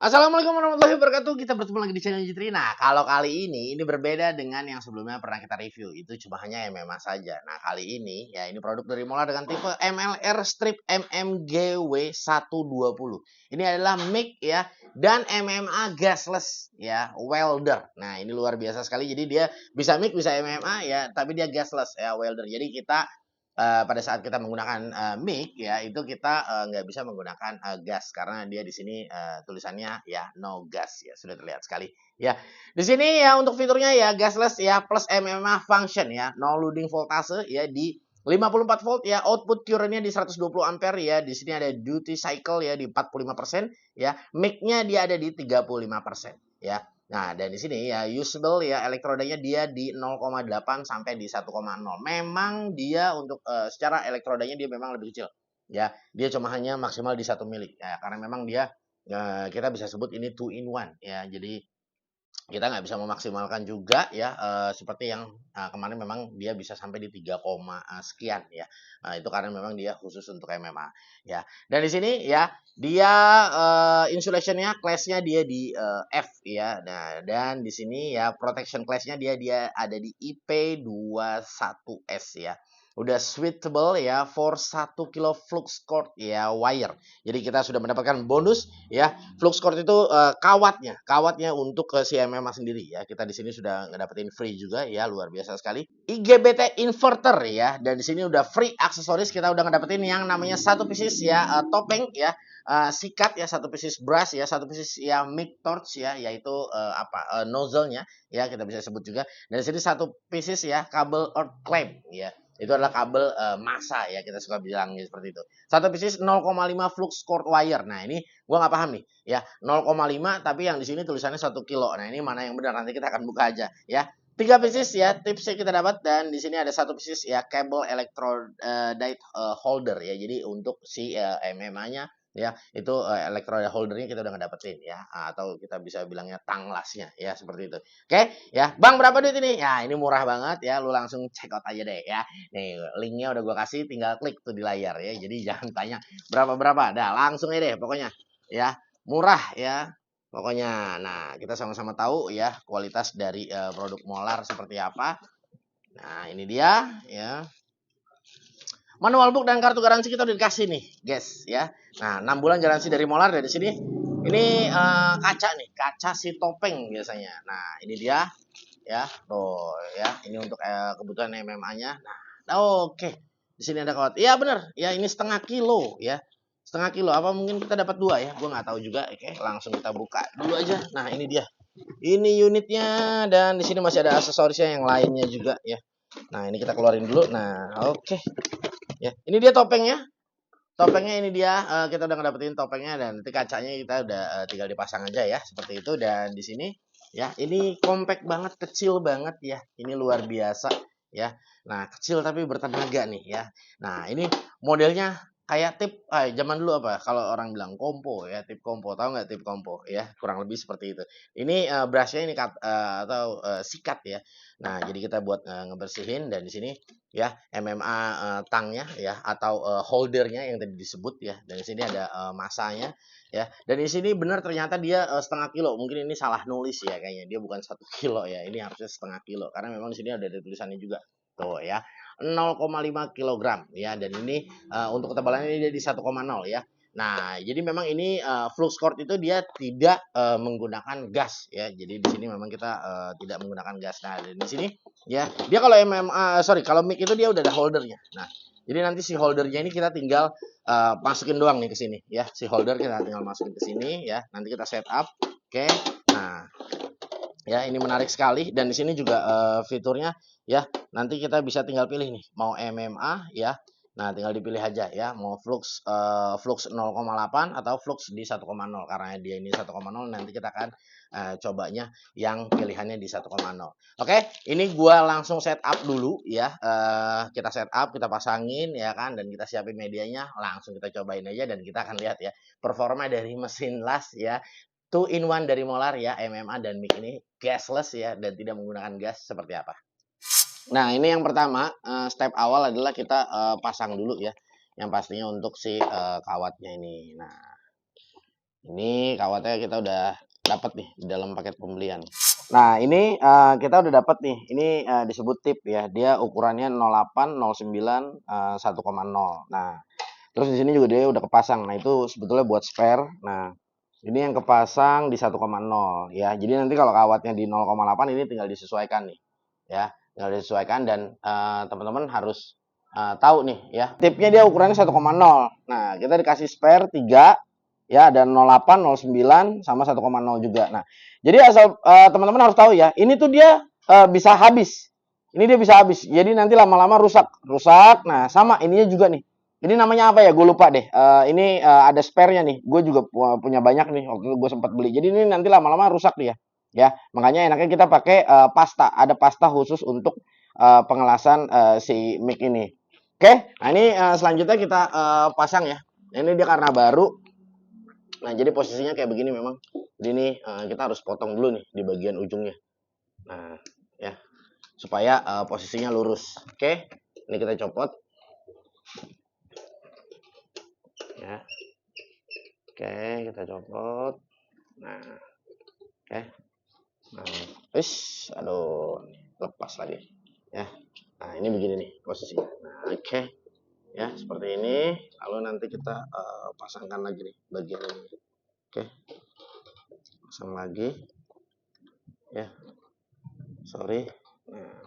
Assalamualaikum warahmatullahi wabarakatuh. Kita bertemu lagi di channel Jitri. Nah, kalau kali ini berbeda dengan yang sebelumnya pernah kita review. Itu cuma hanya MMA saja. Nah, kali ini ya ini produk dari Molar dengan tipe MLR Strip MMGW 120. Ini adalah mic ya dan MMA gasless ya, welder. Nah, ini luar biasa sekali. Jadi dia bisa mic, bisa MMA ya, tapi dia gasless ya, welder. Jadi kita pada saat kita menggunakan mic ya itu kita nggak bisa menggunakan gas karena dia di sini tulisannya ya no gas ya sudah terlihat sekali ya di sini ya untuk fiturnya ya gasless ya plus MMA function ya no loading voltase ya di 54 volt ya output currentnya di 120 ampere ya di sini ada duty cycle ya di 45% ya mic-nya dia ada di 35% ya. Nah, dan di sini ya usable ya elektrodanya dia di 0,8 sampai di 1,0. Memang dia untuk secara elektrodanya dia memang lebih kecil. Ya, dia cuma hanya maksimal di 1 mili. Ya, karena memang dia kita bisa sebut ini 2 in 1 ya. Jadi kita nggak bisa memaksimalkan juga ya seperti yang kemarin memang dia bisa sampai di 3, sekian ya. Itu karena memang dia khusus untuk MMA ya. Dan di sini ya dia insulationnya classnya dia di F ya. Nah, dan di sini ya protection classnya dia ada di IP21S ya. Udah suitable ya for 1 kilo flux cord ya wire. Jadi kita sudah mendapatkan bonus ya. Flux cord itu kawatnya untuk ke si MMA sendiri ya. Kita di sini sudah ngedapetin free juga ya, luar biasa sekali. IGBT inverter ya, dan di sini udah free aksesoris kita udah ngedapetin yang namanya satu pieces ya topeng ya. Sikat ya, satu pieces brush ya, satu pieces ya mic torch ya, yaitu nozzle-nya ya kita bisa sebut juga. Dan di sini satu pieces ya kabel earth clamp ya. Itu adalah kabel massa ya, kita suka bilangnya seperti itu. Satu pieces 0,5 flux cord wire. Nah, ini gua nggak paham nih ya 0,5 tapi yang di sini tulisannya 1 kilo. Nah, ini mana yang benar, nanti kita akan buka aja ya. 3 pieces ya tipsnya kita dapat, dan di sini ada satu pieces ya kabel electrolyte holder ya. Jadi untuk si MMA-nya ya itu electrolyte holdernya kita udah ngedapetin ya, atau kita bisa bilangnya tanglasnya ya seperti itu. Oke ya, Bang, berapa duit ini? Ya, ini murah banget ya, lu langsung check out aja deh ya. Nih, linknya udah gua kasih, tinggal klik tuh di layar ya. Jadi jangan tanya berapa-berapa, dah langsung aja deh pokoknya ya, murah ya pokoknya. Nah, kita sama-sama tahu ya kualitas dari produk Molar seperti apa. Nah, ini dia ya. Manual book dan kartu garansi kita udah dikasih nih, guys ya. Nah, 6 bulan garansi dari Molar. Dari sini ini kaca nih, kaca si topeng biasanya. Nah, ini dia ya. Tuh ya, ini untuk kebutuhan MMA-nya. Nah, oke. Di sini ada kawat. Iya bener, ya ini 0,5 kilo ya. 0,5 kilo. Apa mungkin kita dapat 2 ya? Gua nggak tahu juga. Oke, langsung kita buka dulu aja. Nah, ini dia. Ini unitnya, dan di sini masih ada aksesorisnya yang lainnya juga ya. Nah, ini kita keluarin dulu. Nah, oke. Ya, ini dia topengnya. Topengnya ini dia, kita udah ngedapetin topengnya, dan nanti kacanya kita udah tinggal dipasang aja ya, seperti itu. Dan di sini ya, ini compact banget, kecil banget ya. Ini luar biasa ya. Nah, kecil tapi bertenaga nih ya. Nah, ini modelnya kayak tip zaman dulu apa kalau orang bilang kompo ya, tip kompo. Tahu nggak tip kompo ya? Kurang lebih seperti itu. Ini brush-nya ini atau sikat ya. Nah, jadi kita buat ngebersihin, dan di sini ya MMA tangnya ya, atau holdernya yang tadi disebut ya. Dan di sini ada masanya ya. Dan di sini benar ternyata dia 0,5 kilo. Mungkin ini salah nulis ya kayaknya. Dia bukan 1 kilo ya. Ini harusnya 0,5 kilo karena memang di sini ada tulisannya juga. Tuh ya. 0,5 kilogram ya, dan ini untuk ketebalannya dia di 1,0 ya. Nah, jadi memang ini flux cord itu dia tidak menggunakan gas ya. Jadi di sini memang kita tidak menggunakan gas. Nah, di sini ya, dia kalau kalau mic itu dia udah ada holdernya. Nah, jadi nanti si holdernya ini kita tinggal masukin doang nih ke sini ya. Si holder kita tinggal masukin ke sini ya. Nanti kita setup. Oke. Nah, ya ini menarik sekali, dan di sini juga fiturnya ya. Nanti kita bisa tinggal pilih nih mau MMA ya. Nah, tinggal dipilih aja ya, mau flux 0,8 atau flux di 1,0. Karena dia ini 1,0, nanti kita akan cobanya yang pilihannya di 1,0. Oke, ini gua langsung setup dulu ya. Kita setup, kita pasangin ya kan, dan kita siapin medianya, langsung kita cobain aja, dan kita akan lihat ya performa dari mesin las ya. 2 in 1 dari Molar ya, MMA dan mic ini gasless ya, dan tidak menggunakan gas seperti apa. Nah, ini yang pertama, step awal adalah kita pasang dulu ya, yang pastinya untuk si kawatnya ini. Nah, Ini kawatnya kita udah dapat nih di dalam paket pembelian. Nah, ini kita udah dapat nih. Ini disebut tip ya. Dia ukurannya 08, 09, 1,0. Nah, terus di sini juga dia udah kepasang. Nah, itu sebetulnya buat spare. Nah, ini yang kepasang di 1,0 ya. Jadi nanti kalau kawatnya di 0,8 ini tinggal disesuaikan nih. Ya, tinggal disesuaikan dan teman-teman harus tahu nih ya. Tipnya dia ukurannya 1,0. Nah, kita dikasih spare 3 ya, ada 08, 09 sama 1,0 juga. Nah, jadi asal teman-teman harus tahu ya, ini tuh dia bisa habis. Ini dia bisa habis. Jadi nanti lama-lama rusak. Rusak. Nah, sama ininya juga nih. Ini namanya apa ya? Gue lupa deh. Ini ada spare-nya nih. Gue juga punya banyak nih. Waktu itu gue sempat beli. Jadi ini nanti lama-lama rusak dia. Ya, makanya enaknya kita pakai pasta. Ada pasta khusus untuk pengelasan si mic ini. Oke, nah ini selanjutnya kita pasang ya. Ini dia karena baru. Nah, jadi posisinya kayak begini memang. Jadi ini kita harus potong dulu nih di bagian ujungnya. Nah, ya. Supaya posisinya lurus. Oke, ini kita copot. Ya. Oke, kita copot. Nah, oke. Nah, aduh, lepas lagi. Ya. Nah, ini begini nih posisinya. Nah, oke. Ya, seperti ini. Lalu nanti kita pasangkan lagi nih bagian ini. Oke. Pasang lagi. Ya. Sorry. Nah,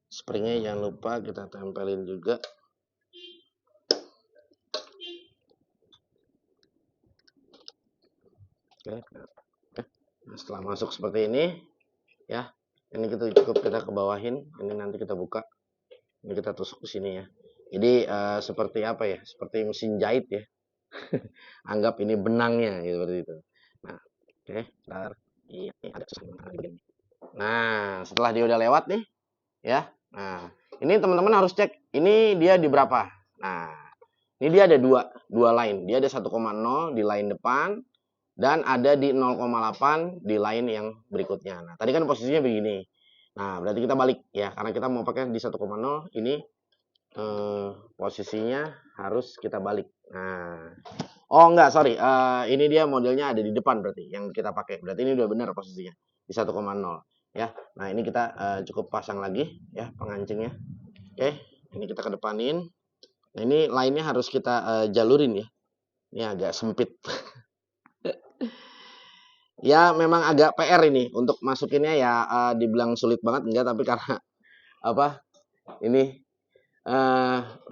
springnya jangan lupa kita tempelin juga. Oke. Nah, setelah masuk seperti ini, ya, ini kita cukup kita ke bawahin. Ini nanti kita buka. Ini kita tusuk ke sini ya. Jadi seperti apa ya? Seperti mesin jahit ya. Anggap ini benangnya gitu, seperti itu. Nah, oke, bentar. Iya, ada begini. Nah, setelah dia udah lewat nih, ya. Nah, ini teman-teman harus cek ini dia di berapa. Nah, ini dia ada dua line. Dia ada 1,0 di line depan dan ada di 0,8 di line yang berikutnya. Nah, tadi kan posisinya begini. Nah, berarti kita balik ya, karena kita mau pakai di 1,0 ini posisinya harus kita balik. Nah, oh enggak, sorry. Ini dia modelnya ada di depan berarti yang kita pakai. Berarti ini udah benar posisinya di 1,0 ya. Nah, ini kita cukup pasang lagi ya pengancingnya. Oke, ini kita kedepanin. Nah, ini lainnya harus kita jalurin ya. Ini agak sempit. Ya, memang agak PR ini untuk masukinnya ya, dibilang sulit banget enggak, tapi karena apa? Ini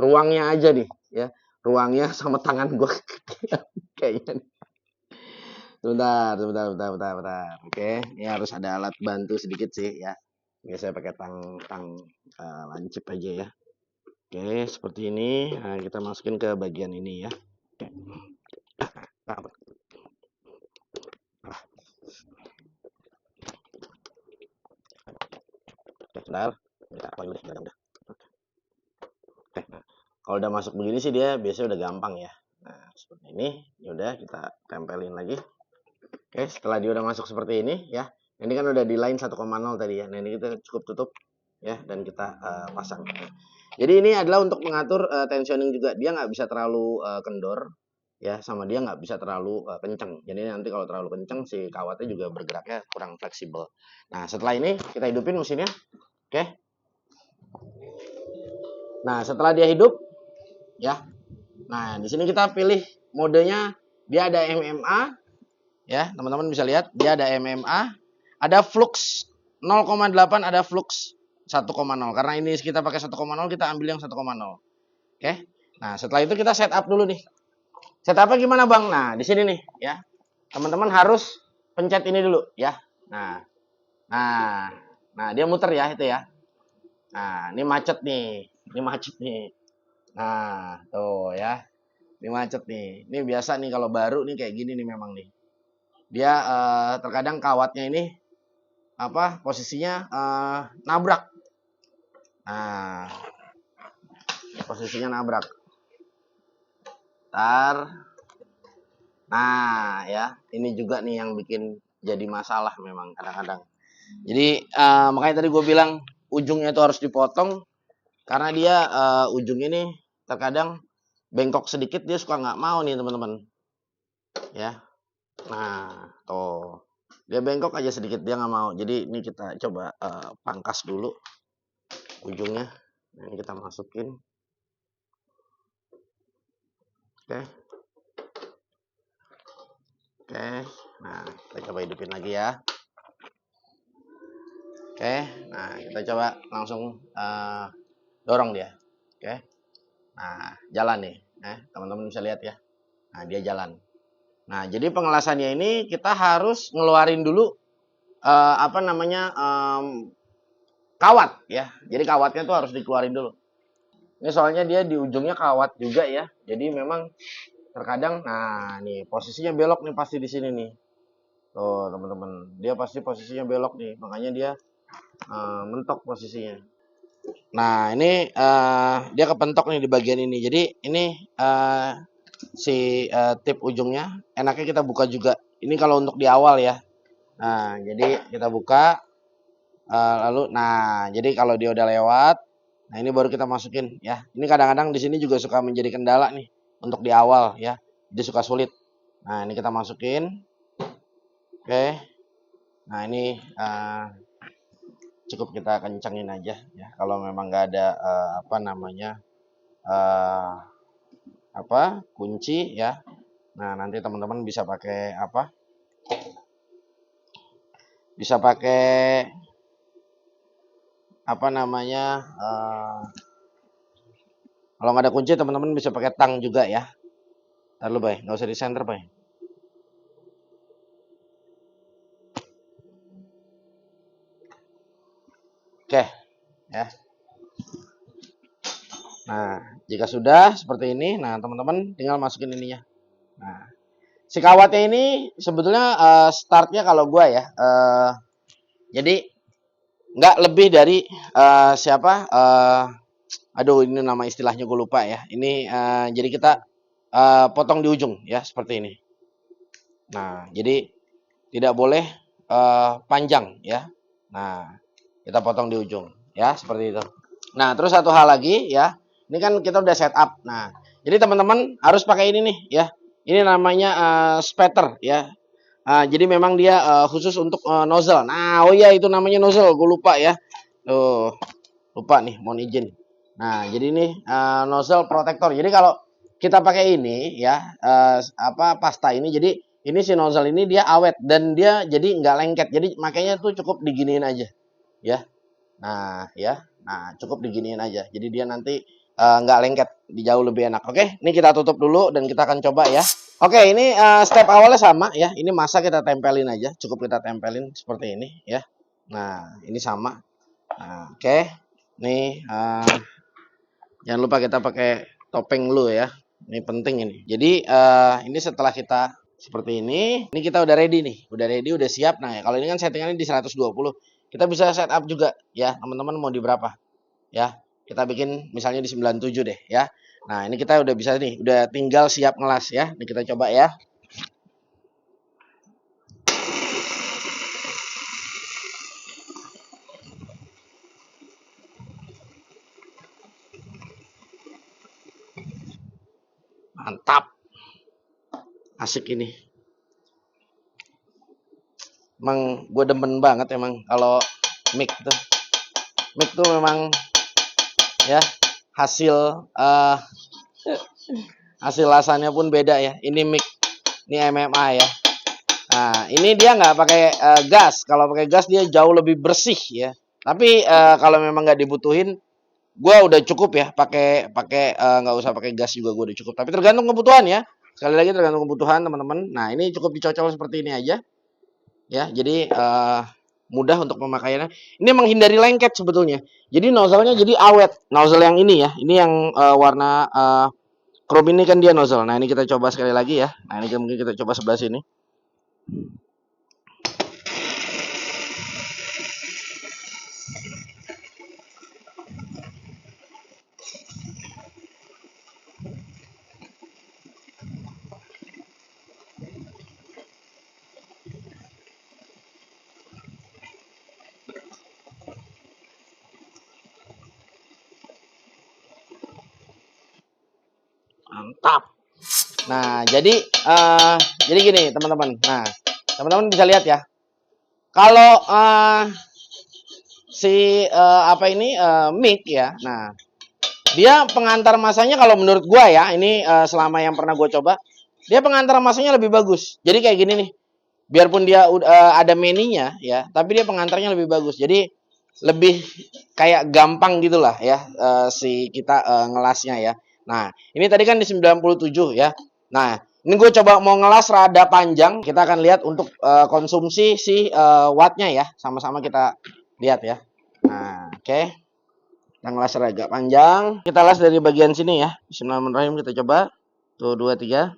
ruangnya aja nih ya. Ruangnya sama tangan gua kayaknya. Sebentar. Oke, ini harus ada alat bantu sedikit sih ya. Biasanya pakai tang lancip aja ya. Oke, seperti ini. Nah, kita masukin ke bagian ini ya. Oke. Sebentar. Udah. Oke, nah, kalau udah masuk begini sih dia biasanya udah gampang ya. Nah, seperti ini. Yaudah, kita tempelin lagi. Oke, setelah dia udah masuk seperti ini ya. Ini kan udah di line 1,0 tadi ya. Nah, ini kita cukup tutup ya dan kita pasang. Jadi ini adalah untuk mengatur tensioning juga. Dia nggak bisa terlalu kendor ya, sama dia nggak bisa terlalu kenceng. Jadi nanti kalau terlalu kenceng si kawatnya juga bergeraknya kurang fleksibel. Nah, setelah ini kita hidupin mesinnya. Oke. Nah, setelah dia hidup ya. Nah, di sini kita pilih modenya, dia ada MMA ya, teman-teman bisa lihat dia ada MMA, ada flux 0,8, ada flux 1,0. Karena ini kita pakai 1,0, kita ambil yang 1,0. Oke. Nah, setelah itu kita setup dulu nih. Setupnya gimana, Bang? Nah, di sini nih ya. Teman-teman harus pencet ini dulu ya. Nah. Nah, dia muter ya itu ya. Nah, ini macet nih. Nah, tuh ya. Ini macet nih. Ini biasa nih kalau baru nih kayak gini nih memang nih. Dia terkadang kawatnya ini apa posisinya nabrak. Nah, posisinya nabrak. Nah, ya, ini juga nih yang bikin jadi masalah memang kadang-kadang. Jadi makanya tadi gue bilang ujungnya itu harus dipotong karena dia ujung ini terkadang bengkok sedikit dia suka nggak mau nih teman-teman. ya. Nah, tuh. Dia bengkok aja sedikit, dia nggak mau. Jadi ini kita coba pangkas dulu ujungnya. Nah, ini kita masukin. Oke. Oke. Nah, kita coba hidupin lagi ya. Oke. Nah, kita coba langsung dorong dia. Oke. Nah, jalan nih. Teman-teman bisa lihat ya. Nah, dia jalan. Nah, jadi pengelasannya ini kita harus ngeluarin dulu apa namanya kawat ya. Jadi kawatnya tuh harus dikeluarin dulu. Ini soalnya dia di ujungnya kawat juga ya. Jadi memang terkadang, nah nih posisinya belok nih pasti di sini nih. Tuh teman-teman, dia pasti posisinya belok nih. Makanya dia mentok posisinya. Nah ini dia kepentok nih di bagian ini. Jadi ini si tip ujungnya enaknya kita buka juga. Ini kalau untuk di awal ya. Nah jadi kita buka. Lalu, nah jadi kalau dia udah lewat, nah ini baru kita masukin ya. Ini kadang-kadang di sini juga suka menjadi kendala nih untuk di awal ya. Dia suka sulit. Nah ini kita masukin. Oke. Nah ini cukup kita kencengin aja ya. Kalau memang nggak ada apa namanya kunci ya. Nah nanti teman-teman bisa pakai apa? Bisa pakai apa namanya? Kalau nggak ada kunci teman-teman bisa pakai tang juga ya. Ntar lu bay, nggak usah di center bay. Oke, ya. Nah, jika sudah seperti ini, nah teman-teman tinggal masukin ininya. Nah, si kawatnya ini sebetulnya startnya kalau gua ya, jadi nggak lebih dari siapa? Aduh, ini nama istilahnya gue lupa ya. Ini jadi kita potong di ujung ya seperti ini. Nah, jadi tidak boleh panjang ya. Nah, kita potong di ujung ya seperti itu. Nah, terus satu hal lagi ya. Ini kan kita udah setup. Nah, jadi teman-teman harus pakai ini nih ya. Ini namanya spatter ya. Jadi memang dia khusus untuk nozzle. Nah, oh iya itu namanya nozzle, gue lupa ya. Tuh, lupa nih, mohon izin. Nah, jadi ini nozzle protector. Jadi kalau kita pakai ini ya, apa pasta ini, jadi ini si nozzle ini dia awet dan dia jadi nggak lengket. Jadi makanya tuh cukup diginiin aja, ya. Nah, ya. Nah, cukup diginiin aja. Jadi dia nanti nggak lengket, jauh lebih enak. Oke, ini kita tutup dulu dan kita akan coba ya. Oke, ini step awalnya sama ya. Ini masa kita tempelin aja, cukup kita tempelin seperti ini ya. Nah, ini sama. Nah, oke. Nih, jangan lupa kita pakai topeng dulu ya. Ini penting ini. Jadi ini setelah kita seperti ini kita udah ready nih. Udah ready, udah siap. Nah, kalau ini kan settingannya di 120. Kita bisa setup juga ya. Teman-teman mau di berapa? Ya. Kita bikin misalnya di 97 deh ya. Nah, ini kita udah bisa nih, udah tinggal siap ngelas ya. Ini kita coba ya. Mantap. Asik ini. Emang gue demen banget emang kalau mic tuh. Mic tuh memang ya hasil hasil lasannya pun beda ya. Ini mic, ini MMA ya. Nah, ini dia nggak pakai gas. Kalau pakai gas dia jauh lebih bersih ya. Tapi kalau memang nggak dibutuhin, gue udah cukup ya. Pakai nggak usah pakai gas juga gue udah cukup. Tapi tergantung kebutuhan ya. Sekali lagi tergantung kebutuhan teman-teman. Nah, ini cukup dicocol seperti ini aja. Ya, jadi mudah untuk pemakaiannya. Ini menghindari lengket sebetulnya. Jadi nozzle-nya jadi awet. Nozzle yang ini ya. Ini yang warna chrome ini kan dia nozzle. Nah, ini kita coba sekali lagi ya. Nah, ini mungkin kita coba sebelah sini. Mantap. Nah, jadi gini teman-teman. Nah, teman-teman bisa lihat ya. Kalau apa ini mic ya. Nah, dia pengantar masanya kalau menurut gua ya, ini selama yang pernah gua coba, dia pengantar masanya lebih bagus. Jadi kayak gini nih. Biarpun dia ada meninya ya, tapi dia pengantarnya lebih bagus. Jadi lebih kayak gampang gitulah ya si kita ngelasnya ya. Nah, ini tadi kan di 97 ya. Nah, ini gue coba mau ngelas rada panjang. Kita akan lihat untuk konsumsi si wattnya ya. Sama-sama kita lihat ya. Nah, oke. Kita ngelas agak panjang. Kita las dari bagian sini ya. Bismillahirrahmanirrahim, kita coba. Tuh, 2, 3.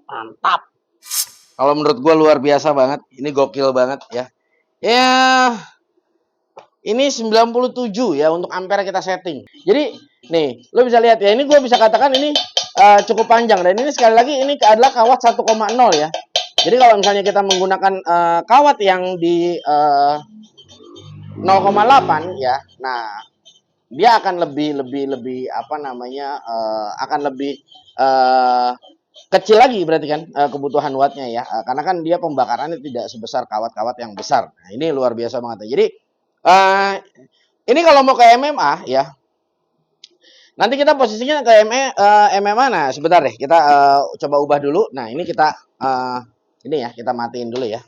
Mantap. Kalau menurut gue luar biasa banget. Ini gokil banget ya. Ya, ini 97 ya untuk ampere kita setting. Jadi nih, lo bisa lihat ya, ini gue bisa katakan ini cukup panjang. Dan ini sekali lagi ini adalah kawat 1,0 ya. Jadi kalau misalnya kita menggunakan kawat yang di 0,8 ya, nah dia akan lebih apa namanya akan lebih uh, kecil lagi berarti kan kebutuhan wattnya ya. Karena kan dia pembakarannya tidak sebesar kawat-kawat yang besar. Nah, ini luar biasa banget. Jadi uh, ini kalau mau ke MMA ya, nanti kita posisinya ke MMA. Nah, sebentar deh, kita coba ubah dulu. Nah, ini kita ini ya, kita matiin dulu ya.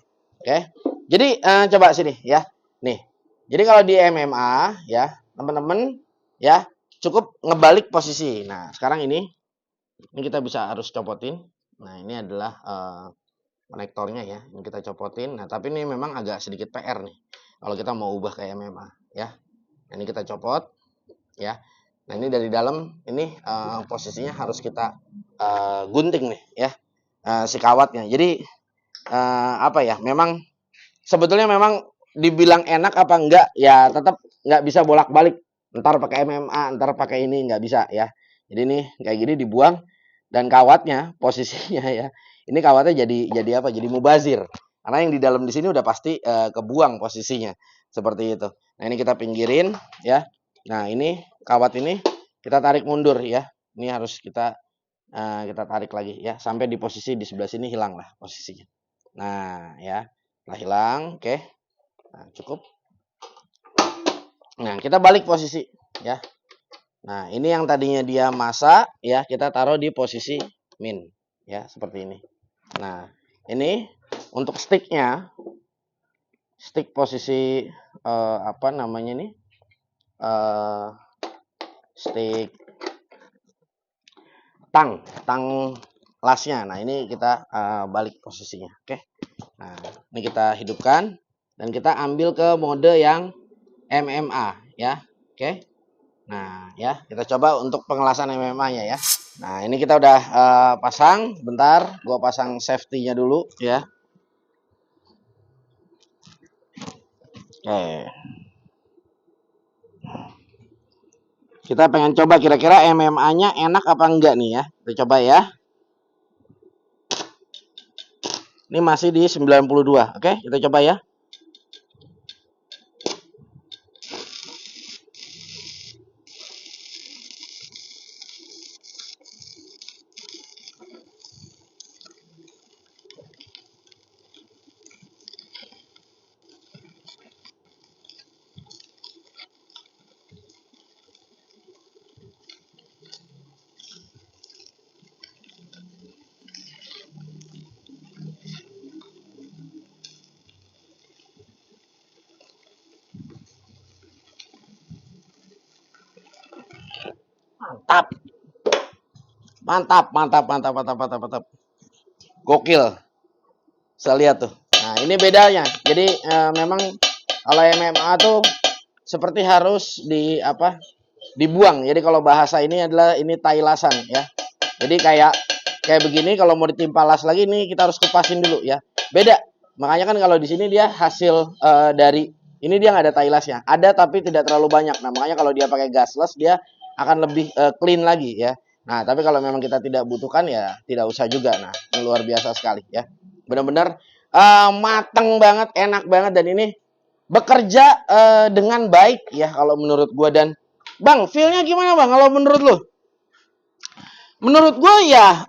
Oke. Jadi coba sini ya. Nih. Jadi kalau di MMA ya, teman-teman ya, cukup ngebalik posisi. Nah, sekarang ini kita bisa harus copotin. Nah, ini adalah konektornya ya. Ini kita copotin. Nah, tapi ini memang agak sedikit PR nih. Kalau kita mau ubah ke MMA ya. Nah, ini kita copot ya. Nah, ini dari dalam ini posisinya harus kita gunting nih ya. Si kawatnya. Jadi apa ya? Memang sebetulnya memang dibilang enak apa enggak ya tetap nggak bisa bolak-balik. Ntar pakai MMA, ntar pakai ini nggak bisa ya. Jadi nih kayak gini dibuang dan kawatnya posisinya ya. Ini kawatnya jadi apa? Jadi mubazir. Karena yang di dalam di sini udah pasti kebuang posisinya. Seperti itu. Nah, ini kita pinggirin ya. Nah, ini kawat ini kita tarik mundur ya. Ini harus kita tarik lagi ya sampai di posisi di sebelah sini hilang lah posisinya. Nah, ya. Setelah hilang, oke. Nah, cukup. Nah, kita balik posisi ya. Nah, ini yang tadinya dia masa ya, kita taruh di posisi min ya, seperti ini. Nah, ini untuk sticknya, stick posisi apa namanya ini? Stick tang lasnya. Nah, ini kita balik posisinya, oke. Nah, ini kita hidupkan dan kita ambil ke mode yang MMA ya, oke. Nah, ya, kita coba untuk pengelasan MMA-nya ya. Nah, ini kita udah pasang. Bentar, gua pasang safety-nya dulu ya. Oke. Kita pengen coba kira-kira MMA-nya enak apa enggak nih ya. Kita coba ya. Ini masih di 92. Oke, kita coba ya. Mantap. Mantap, mantap, mantap, mantap, mantap, mantap. Gokil. Saya lihat tuh. Nah, ini bedanya. Jadi memang kalau MMA tuh seperti harus dibuang. Jadi kalau bahasa ini adalah ini tailasan ya. Jadi kayak begini kalau mau ditimpa las lagi ini kita harus kupasin dulu ya. Beda. Makanya kan kalau di sini dia hasil dari ini dia nggak ada tailasnya. Ada tapi tidak terlalu banyak. Nah, makanya kalau dia pakai gasless dia akan lebih clean lagi ya. Nah, tapi kalau memang kita tidak butuhkan ya tidak usah juga. Nah, ini luar biasa sekali ya. Benar-benar mateng banget, enak banget dan ini bekerja dengan baik ya kalau menurut gua. Dan Bang, feel-nya gimana Bang kalau menurut lu? Menurut gue ya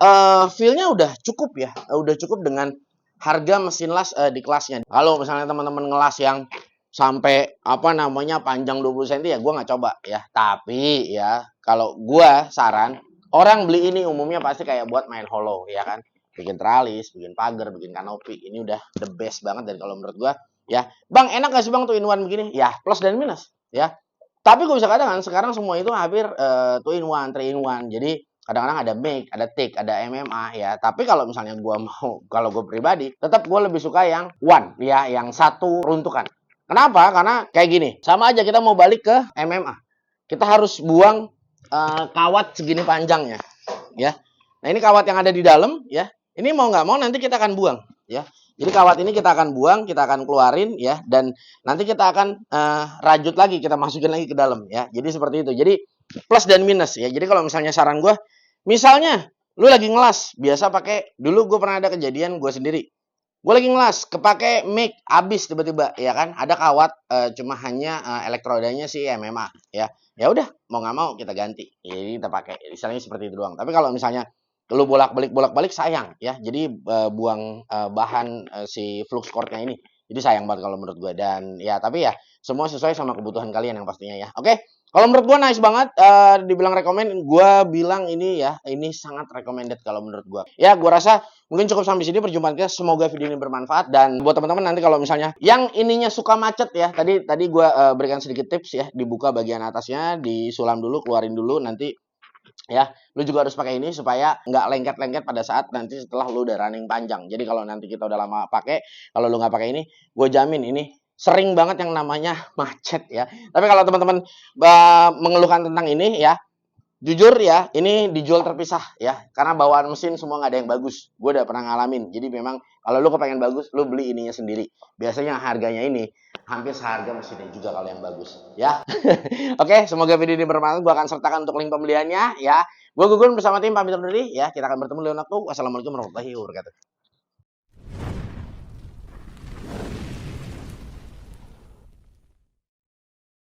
feel-nya udah cukup ya. Udah cukup dengan harga mesin las di kelasnya. Kalau misalnya teman-teman ngelas yang sampai panjang 20 cm ya gue nggak coba ya. Tapi ya kalau gue saran orang beli ini umumnya pasti kayak buat main hollow ya kan. Bikin tralis, bikin pagar, bikin kanopi. Ini udah the best banget dan kalau menurut gue ya. Bang, enak gak sih Bang tuh in one begini? Ya, plus dan minus ya. Tapi gue bisa katakan sekarang semua itu hampir 2 in 1, 3 in 1. Jadi kadang-kadang ada make, ada take, ada MMA ya. Tapi kalau misalnya kalau gue pribadi, tetap gue lebih suka yang one ya, yang satu runtukan. Kenapa? Karena kayak gini, sama aja kita mau balik ke MMA. Kita harus buang kawat segini panjangnya ya. Nah, ini kawat yang ada di dalam ya. Ini mau nggak mau nanti kita akan buang ya. Jadi kawat ini kita akan buang, kita akan keluarin ya, dan nanti kita akan rajut lagi, kita masukin lagi ke dalam ya. Jadi seperti itu. Jadi plus dan minus ya. Jadi kalau misalnya saran gue, misalnya lu lagi ngelas, biasa pakai, dulu gue pernah ada kejadian gue sendiri. Gue lagi ngelas, kepake mic, habis tiba-tiba ya kan. Ada kawat cuma hanya elektrodanya si MMA ya. Ya udah, mau nggak mau kita ganti. Jadi kita pakai. Misalnya seperti itu doang. Tapi kalau misalnya lu bolak-balik sayang ya. Jadi buang bahan si flux core-nya ini. Jadi sayang banget kalau menurut gue. Dan ya tapi ya semua sesuai sama kebutuhan kalian yang pastinya ya. Oke. Kalau menurut gue nice banget, dibilang rekomend, gue bilang ini ya, ini sangat recommended kalau menurut gue. Ya, gue rasa mungkin cukup sampai sini perjumpaan kita. Semoga video ini bermanfaat dan buat teman-teman nanti kalau misalnya yang ininya suka macet ya, tadi gue berikan sedikit tips ya, dibuka bagian atasnya, disulam dulu, keluarin dulu, nanti ya lu juga harus pakai ini supaya nggak lengket-lengket pada saat nanti setelah lu udah running panjang. Jadi kalau nanti kita udah lama pakai, kalau lu nggak pakai ini, gue jamin ini sering banget yang namanya macet ya. Tapi kalau teman-teman mengeluhkan tentang ini ya, jujur ya, ini dijual terpisah ya. Karena bawaan mesin semua nggak ada yang bagus. Gue udah pernah ngalamin. Jadi memang kalau lu kepengen bagus, lu beli ininya sendiri. Biasanya harganya ini hampir seharga mesinnya juga kalau yang bagus ya. Oke, semoga video ini bermanfaat. Gue akan sertakan untuk link pembeliannya ya. Gue Gugun bersama tim pamit undur diri ya. Kita akan bertemu di lain waktu. Wassalamualaikum warahmatullahi wabarakatuh.